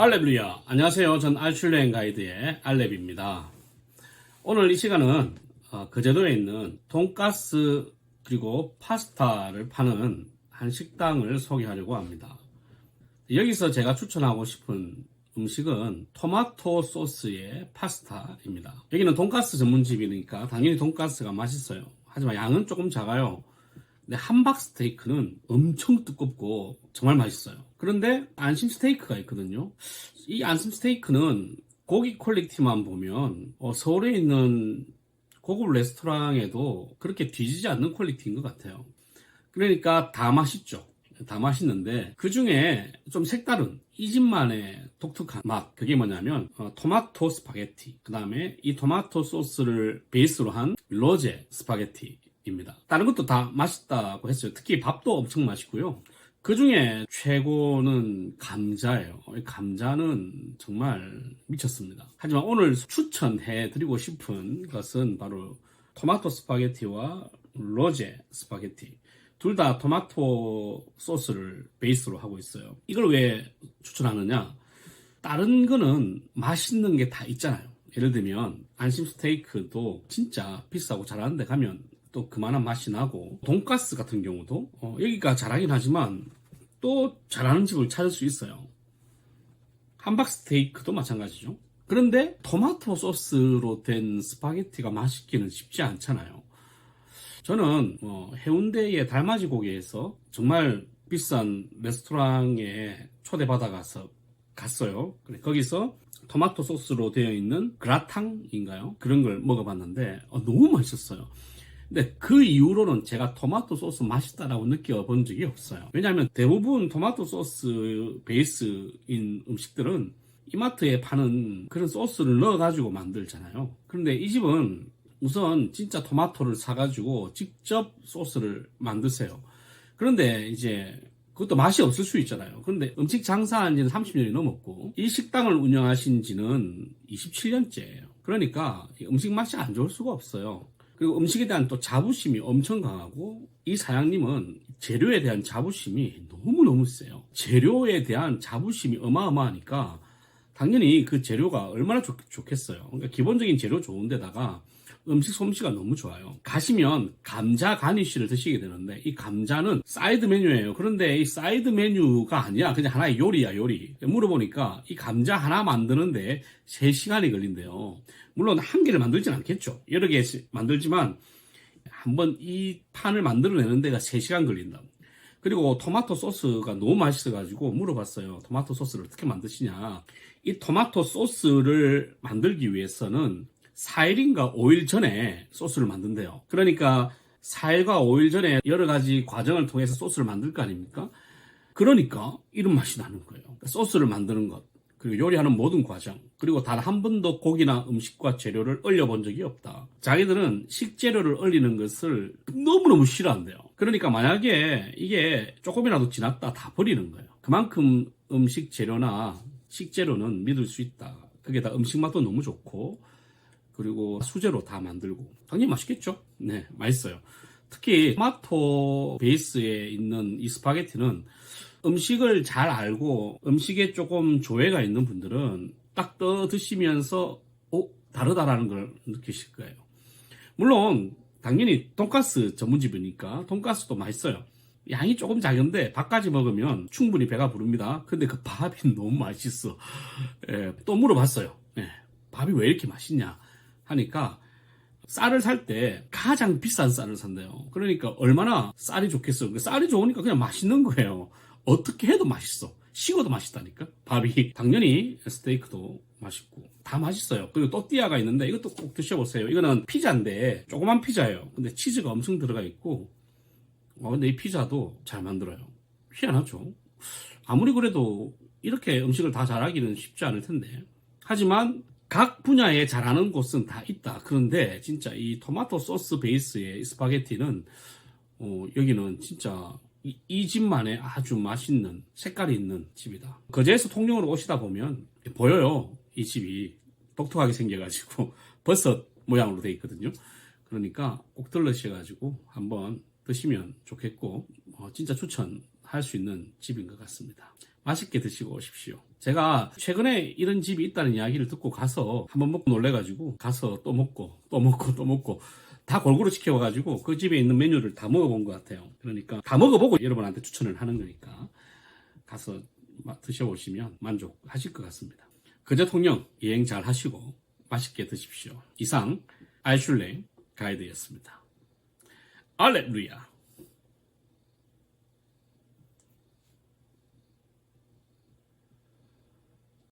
알렙루야. 안녕하세요. 전 알출여행 가이드의 알렙입니다. 오늘 이 시간은 거제도에 있는 돈가스 그리고 파스타를 파는 한 식당을 소개하려고 합니다. 여기서 제가 추천하고 싶은 음식은 토마토 소스의 파스타입니다. 여기는 돈가스 전문집이니까 당연히 돈가스가 맛있어요. 하지만 양은 조금 작아요. 근데 함박 스테이크는 엄청 두껍고 정말 맛있어요. 그런데 안심 스테이크가 있거든요. 이 안심 스테이크는 고기 퀄리티만 보면 서울에 있는 고급 레스토랑에도 그렇게 뒤지지 않는 퀄리티인 것 같아요. 그러니까 다 맛있죠. 다 맛있는데 그 중에 좀 색다른 이 집만의 독특한 맛, 그게 뭐냐면 토마토 스파게티, 그 다음에 이 토마토 소스를 베이스로 한 로제 스파게티 입니다. 다른 것도 다 맛있다고 했어요. 특히 밥도 엄청 맛있고요. 그 중에 최고는 감자예요. 감자는 정말 미쳤습니다. 하지만 오늘 추천해 드리고 싶은 것은 바로 토마토 스파게티와 로제 스파게티. 둘 다 토마토 소스를 베이스로 하고 있어요. 이걸 왜 추천하느냐? 다른 거는 맛있는 게 다 있잖아요. 예를 들면 안심 스테이크도 진짜 비싸고 잘하는 데 가면 또 그만한 맛이 나고, 돈가스 같은 경우도 여기가 잘하긴 하지만 또 잘하는 집을 찾을 수 있어요. 함박 스테이크도 마찬가지죠. 그런데 토마토 소스로 된 스파게티가 맛있기는 쉽지 않잖아요. 저는 해운대의 달맞이 고개에서 정말 비싼 레스토랑에 초대받아 갔어요. 거기서 토마토 소스로 되어 있는 그라탕인가요? 그런 걸 먹어봤는데 너무 맛있었어요. 근데 그 이후로는 제가 토마토 소스 맛있다라고 느껴본 적이 없어요. 왜냐하면 대부분 토마토 소스 베이스인 음식들은 이마트에 파는 그런 소스를 넣어가지고 만들잖아요. 그런데 이 집은 우선 진짜 토마토를 사가지고 직접 소스를 만드세요. 그런데 이제 그것도 맛이 없을 수 있잖아요. 그런데 음식 장사한 지는 30년이 넘었고 이 식당을 운영하신 지는 27년째예요. 그러니까 음식 맛이 안 좋을 수가 없어요. 그리고 음식에 대한 또 자부심이 엄청 강하고, 이 사장님은 재료에 대한 자부심이 너무너무 세요. 재료에 대한 자부심이 어마어마하니까 당연히 그 재료가 얼마나 좋겠어요. 그러니까 기본적인 재료 좋은데다가 음식 솜씨가 너무 좋아요. 가시면 감자 가니쉬를 드시게 되는데 이 감자는 사이드 메뉴예요. 그런데 이 사이드 메뉴가 아니야. 그냥 하나의 요리야, 요리. 물어보니까 이 감자 하나 만드는데 3시간이 걸린대요. 물론 한 개를 만들진 않겠죠. 여러 개 만들지만 한번 이 판을 만들어내는 데가 3시간 걸린다고. 그리고 토마토 소스가 너무 맛있어가지고 물어봤어요. 토마토 소스를 어떻게 만드시냐. 이 토마토 소스를 만들기 위해서는 4일인가 5일 전에 소스를 만든대요. 그러니까 4일과 5일 전에 여러 가지 과정을 통해서 소스를 만들 거 아닙니까? 그러니까 이런 맛이 나는 거예요. 소스를 만드는 것, 그리고 요리하는 모든 과정, 그리고 단 한 번도 고기나 음식과 재료를 얼려본 적이 없다. 자기들은 식재료를 얼리는 것을 너무너무 싫어한대요. 그러니까 만약에 이게 조금이라도 지났다 다 버리는 거예요. 그만큼 음식 재료나 식재료는 믿을 수 있다. 그게 다 음식 맛도 너무 좋고, 그리고 수제로 다 만들고 당연히 맛있겠죠. 네, 맛있어요. 특히 토마토 베이스에 있는 이 스파게티는 음식을 잘 알고 음식에 조금 조예가 있는 분들은 딱 떠 드시면서 다르다라는 걸 느끼실 거예요. 물론 당연히 돈가스 전문집이니까 돈가스도 맛있어요. 양이 조금 작은데 밥까지 먹으면 충분히 배가 부릅니다. 근데 그 밥이 너무 맛있어. 또 물어봤어요. 밥이 왜 이렇게 맛있냐 하니까 쌀을 살 때 가장 비싼 쌀을 산대요. 그러니까 얼마나 쌀이 좋겠어요. 쌀이 좋으니까 그냥 맛있는 거예요. 어떻게 해도 맛있어. 식어도 맛있다니까. 밥이 당연히 스테이크도 맛있고 다 맛있어요. 그리고 또띠아가 있는데 이것도 꼭 드셔보세요. 이거는 피자인데 조그만 피자예요. 근데 치즈가 엄청 들어가 있고 근데 이 피자도 잘 만들어요. 희한하죠. 아무리 그래도 이렇게 음식을 다 잘하기는 쉽지 않을 텐데. 하지만 각 분야에 잘하는 곳은 다 있다. 그런데 진짜 이 토마토 소스 베이스의 스파게티는 여기는 진짜 이 집만의 아주 맛있는 색깔이 있는 집이다. 거제에서 통영으로 오시다 보면 보여요. 이 집이 독특하게 생겨가지고 버섯 모양으로 되어 있거든요. 그러니까 꼭 들르셔가지고 한번 드시면 좋겠고 진짜 추천할 수 있는 집인 것 같습니다. 맛있게 드시고 오십시오. 제가 최근에 이런 집이 있다는 이야기를 듣고 가서 한번 먹고 놀래가지고 가서 또 먹고 또 먹고 또 먹고 다 골고루 시켜가지고 그 집에 있는 메뉴를 다 먹어본 것 같아요. 그러니까 다 먹어보고 여러분한테 추천을 하는 거니까 가서 드셔보시면 만족하실 것 같습니다. 거제 통영 여행 잘 하시고 맛있게 드십시오. 이상 알슐랭 가이드였습니다. 알렐루야.